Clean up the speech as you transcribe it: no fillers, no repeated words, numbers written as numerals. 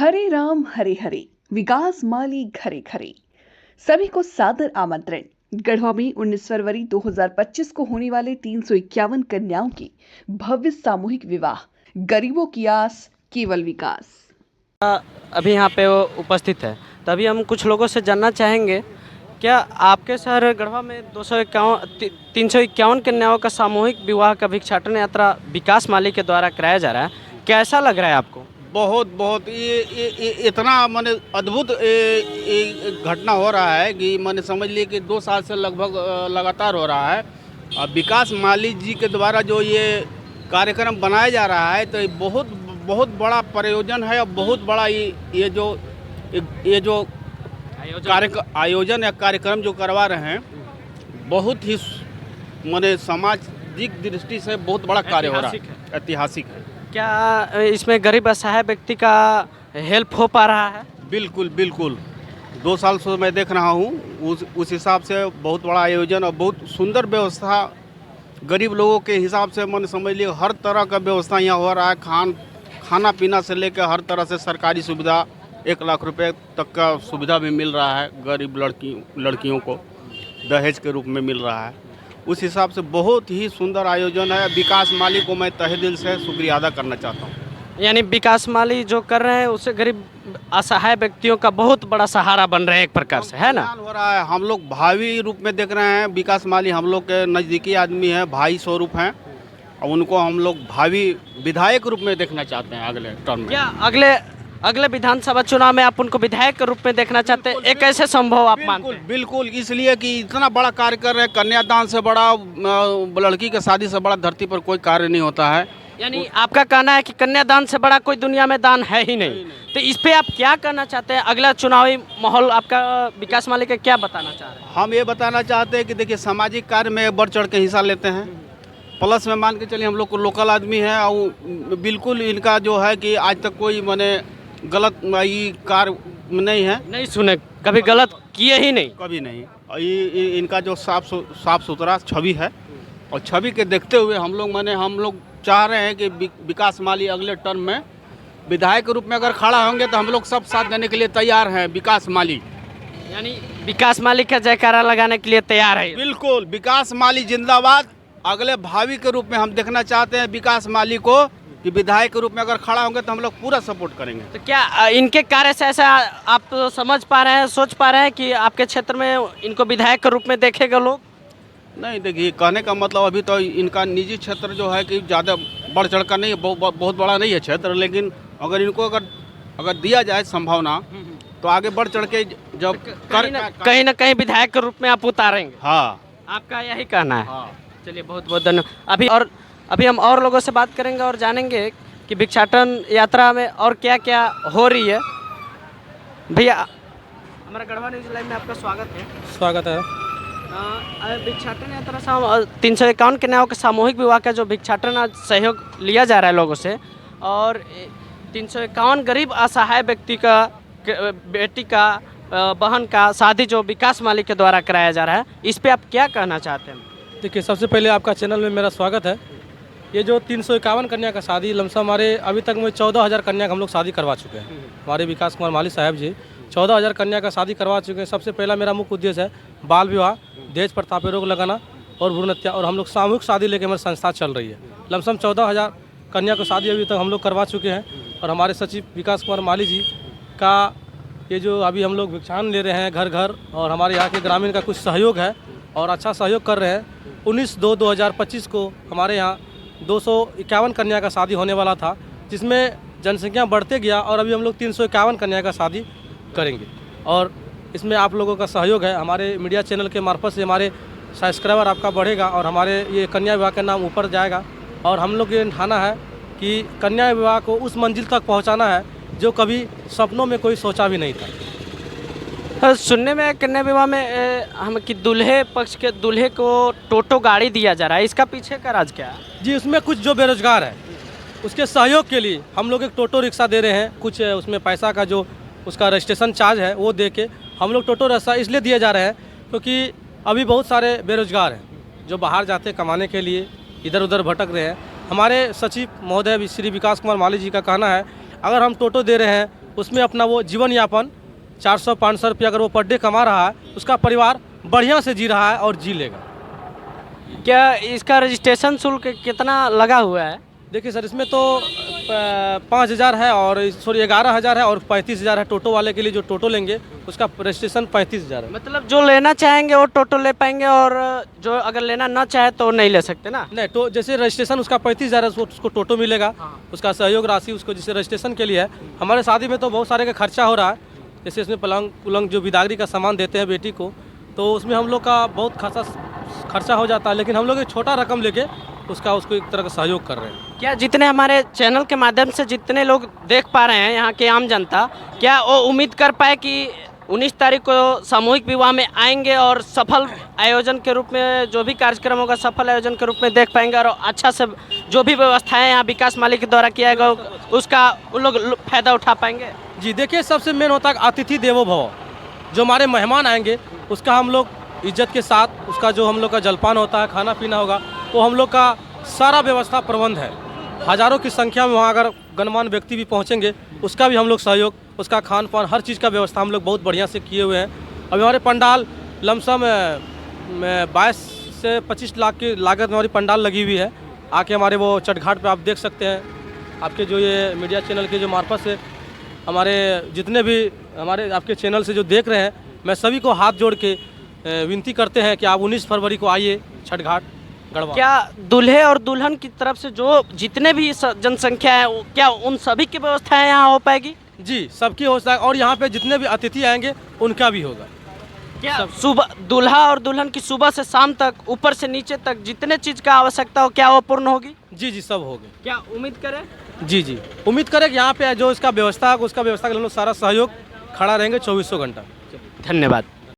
हरे राम हरे हरे, विकास माली घरे घरे। सभी को सादर आमंत्रण। गढ़वा में 19 फरवरी 2025 को होने वाले 351 कन्याओं की भव्य सामूहिक विवाह। गरीबों की आस, केवल विकास। अभी यहाँ पे वो उपस्थित है, तभी हम कुछ लोगों से जानना चाहेंगे, क्या आपके शहर गढ़वा में 351 कन्याओं का सामूहिक विवाह का भिक्षाटन यात्रा विकास माली के द्वारा कराया जा रहा है, कैसा लग रहा है आपको? बहुत बहुत ये इतना माने अद्भुत घटना हो रहा है कि माने समझ लिए कि 2 साल से लगभग लगातार हो रहा है। और विकास माली जी के द्वारा जो ये कार्यक्रम बनाया जा रहा है, तो ये बहुत बहुत बड़ा प्रयोजन है और बहुत बड़ा ये जो आयोजन या कार्यक्रम जो करवा रहे हैं, बहुत ही माने सामाजिक दृष्टि से बहुत बड़ा कार्य हो रहा है, ऐतिहासिक है। क्या इसमें गरीब असहाय व्यक्ति का हेल्प हो पा रहा है? बिल्कुल बिल्कुल, 2 साल से मैं देख रहा हूँ, उस हिसाब से बहुत बड़ा आयोजन और बहुत सुंदर व्यवस्था गरीब लोगों के हिसाब से मन समझ लिए हर तरह का व्यवस्था यहाँ हो रहा है। खाना पीना से लेकर हर तरह से सरकारी सुविधा, 1 लाख रुपए तक का सुविधा भी मिल रहा है। गरीब लड़कियों को दहेज के रूप में मिल रहा है। उस हिसाब से बहुत ही सुंदर आयोजन है। विकास माली को मैं तहे दिल से शुक्रिया अदा करना चाहता हूँ। यानी विकास माली जो कर रहे हैं उससे गरीब असहाय व्यक्तियों का बहुत बड़ा सहारा बन रहे हैं एक प्रकार से, है ना? हो रहा है। हम लोग भावी रूप में देख रहे हैं। विकास माली हम लोग के नज़दीकी आदमी हैं, भाई स्वरूप हैं, और उनको हम लोग भावी विधायक रूप में देखना चाहते हैं अगले टर्म में। क्या अगले विधानसभा चुनाव में आप उनको विधायक के रूप में देखना चाहते हैं? एक कैसे संभव आप मानते हैं? बिल्कुल, इसलिए कि इतना बड़ा कार्य कर रहे हैं। कन्यादान से बड़ा, लड़की के शादी से बड़ा धरती पर कोई कार्य नहीं होता है। यानी आपका कहना है कि कन्यादान से बड़ा कोई दुनिया में दान है ही नहीं। तो इस पे आप क्या कहना चाहते हैं? अगला चुनावी माहौल आपका विकास माली का क्या बताना चाह रहे हैं? हम ये बताना चाहते हैं कि देखिए, सामाजिक कार्य में बढ़ चढ़ के हिस्सा लेते हैं। प्लस में मान के चलिए, हम लोग को लोकल आदमी है और बिल्कुल इनका जो है कि आज तक कोई माने गलत कार्य नहीं है, नहीं सुने, कभी गलत किए ही नहीं, कभी नहीं। और इनका जो साफ सुथरा छवि है, और छवि के देखते हुए हम लोग चाह रहे हैं कि विकास माली अगले टर्म में विधायक के रूप में अगर खड़ा होंगे तो हम लोग सब साथ देने के लिए तैयार हैं। विकास माली यानी विकास माली का जयकारा लगाने के लिए तैयार है। बिल्कुल, विकास माली जिंदाबाद। अगले भावी के रूप में हम देखना चाहते हैं विकास माली को कि विधायक के रूप में अगर खड़ा होंगे तो हम लोग पूरा सपोर्ट करेंगे। तो क्या इनके कार्य से ऐसा आप समझ पा रहे हैं, सोच पा रहे हैं कि आपके क्षेत्र में इनको विधायक के रूप में देखेगा लोग? नहीं, देखिए, कहने का मतलब अभी तो इनका निजी क्षेत्र जो है कि ज़्यादा बढ़ चढ़ कर नहीं है, बहुत बड़ा नहीं है क्षेत्र, लेकिन अगर इनको अगर दिया जाए संभावना तो आगे बढ़ चढ़ के जब कहीं ना कहीं विधायक के रूप में आप उतारेंगे। हाँ, आपका यही कहना है। हाँ। चलिए, बहुत बहुत धन्यवाद। अभी हम और लोगों से बात करेंगे और जानेंगे कि भिक्षाटन यात्रा में और क्या क्या हो रही है। भैया, हमारा गढ़वा न्यूज़ लाइव में आपका स्वागत है। भिक्षाटन यात्रा से 351 कन्याओं के सामूहिक विवाह का जो भिक्षाटन आज सहयोग लिया जा रहा है लोगों से, और 351 गरीब असहाय व्यक्ति का, बेटी का, बहन का शादी जो विकास माली के द्वारा कराया जा रहा है, इस पे आप क्या कहना चाहते हैं? देखिए, सबसे पहले आपका चैनल में मेरा स्वागत है। ये जो 351 कन्या का शादी, लमसम हमारे अभी तक में 14,000 कन्या का हम लोग शादी करवा चुके हैं। हमारे विकास कुमार माली साहब जी 14,000 कन्या का शादी करवा चुके हैं। सबसे पहला मेरा मुख्य उद्देश्य है बाल विवाह, दहेज प्रथा पे रोक लगाना और भ्रूण हत्या, और हम लोग सामूहिक शादी लेकर हमारी संस्था चल रही है। लमसम 14,000 कन्या को शादी अभी तक हम लोग करवा चुके हैं। और हमारे सचिव विकास कुमार माली जी का ये जो अभी हम लोग भिक्षाटन ले रहे हैं घर घर, और हमारे यहाँ के ग्रामीण का कुछ सहयोग है और अच्छा सहयोग कर रहे हैं। 19/2/2025 को हमारे यहाँ 251 कन्या का शादी होने वाला था, जिसमें जनसंख्या बढ़ते गया और अभी हम लोग 351 कन्या का शादी करेंगे। और इसमें आप लोगों का सहयोग है। हमारे मीडिया चैनल के मार्फत से हमारे सब्सक्राइबर आपका बढ़ेगा और हमारे ये कन्या विवाह का नाम ऊपर जाएगा। और हम लोग ये ठाना है कि कन्या विवाह को उस मंजिल तक पहुँचाना है जो कभी सपनों में कोई सोचा भी नहीं था। सुनने में कन्या विवाह में हम कि दूल्हे पक्ष के दूल्हे को टोटो गाड़ी दिया जा रहा है, इसका पीछे का राज क्या है? जी, उसमें कुछ जो बेरोजगार है उसके सहयोग के लिए हम लोग एक टोटो रिक्शा दे रहे हैं। कुछ उसमें पैसा का जो उसका रजिस्ट्रेशन चार्ज है वो दे के हम लोग टोटो रिक्शा इसलिए दिए जा रहे हैं क्योंकि अभी बहुत सारे बेरोजगार हैं जो बाहर जाते कमाने के लिए, इधर उधर भटक रहे हैं। हमारे सचिव महोदय श्री विकास कुमार माली जी का कहना है, अगर हम टोटो दे रहे हैं उसमें अपना वो जीवन यापन 400-500 रुपये अगर वो पर डे कमा रहा है, उसका परिवार बढ़िया से जी रहा है और जी लेगा। क्या इसका रजिस्ट्रेशन शुल्क कितना लगा हुआ है? देखिए सर, इसमें तो 5,000 है और 11,000 है और 35,000 है। टोटो वाले के लिए जो टोटो लेंगे उसका रजिस्ट्रेशन 35,000 है। मतलब जो लेना चाहेंगे वो टोटो ले पाएंगे और जो अगर लेना ना चाहे तो नहीं ले सकते ना? नहीं, तो जैसे रजिस्ट्रेशन उसका 35,000 है, उसको टोटो मिलेगा। उसका सहयोग राशि उसको जैसे रजिस्ट्रेशन के लिए है। हमारे शादी में तो बहुत सारे का खर्चा हो रहा है, जैसे इसमें पलंग उलंग जो बिदागरी का सामान देते हैं बेटी को, तो उसमें हम लोग का बहुत खासा खर्चा हो जाता है, लेकिन हम लोग एक छोटा रकम लेके उसको एक तरह का सहयोग कर रहे हैं। क्या जितने हमारे चैनल के माध्यम से जितने लोग देख पा रहे हैं यहाँ के आम जनता, क्या वो उम्मीद कर पाए कि 19 तारीख को सामूहिक विवाह में आएंगे और सफल आयोजन के रूप में जो भी कार्यक्रम होगा सफल आयोजन के रूप में देख पाएंगे और अच्छा से जो भी व्यवस्थाएं यहाँ विकास माली के द्वारा किया गया उसका उन लोग फायदा उठा पाएंगे? जी देखिए, सबसे मेन होता है अतिथि देवो भव। जो हमारे मेहमान आएंगे उसका हम लोग इज्जत के साथ, उसका जो हम लोग का जलपान होता है, खाना पीना होगा, वो हम लोग का सारा व्यवस्था प्रबंध है। हज़ारों की संख्या में वहाँ अगर गणमान्य व्यक्ति भी पहुँचेंगे उसका भी हम लोग सहयोग, उसका खान पान हर चीज़ का व्यवस्था हम लोग बहुत बढ़िया से किए हुए हैं। अभी हमारे पंडाल लमसम 22 से 25 लाख की लागत में हमारी पंडाल लगी हुई है। आके हमारे वो चटघाट पे आप देख सकते हैं। आपके जो ये मीडिया चैनल के जो मार्फत से हमारे जितने भी हमारे आपके चैनल से जो देख रहे हैं, मैं सभी को हाथ जोड़ के विनती करते हैं कि आप 19 फरवरी को आइए छठघाट गढ़वा। क्या दूल्हे और दुल्हन की तरफ से जो जितने भी जनसंख्या है क्या उन सभी की व्यवस्थाएं यहाँ हो पाएगी? जी, सबकी हो सकता है और यहाँ पे जितने भी अतिथि आएंगे उनका भी होगा। क्या सुबह दूल्हा और दुल्हन की सुबह से शाम तक ऊपर से नीचे तक जितने चीज़ का आवश्यकता हो क्या वो पूर्ण होगी? जी जी, सब होगी। क्या उम्मीद करें? जी जी, उम्मीद करें कि यहाँ पे जो इसका व्यवस्था है उसका व्यवस्था के लिए हम लोग सारा सहयोग खड़ा रहेंगे 2400 घंटा। धन्यवाद।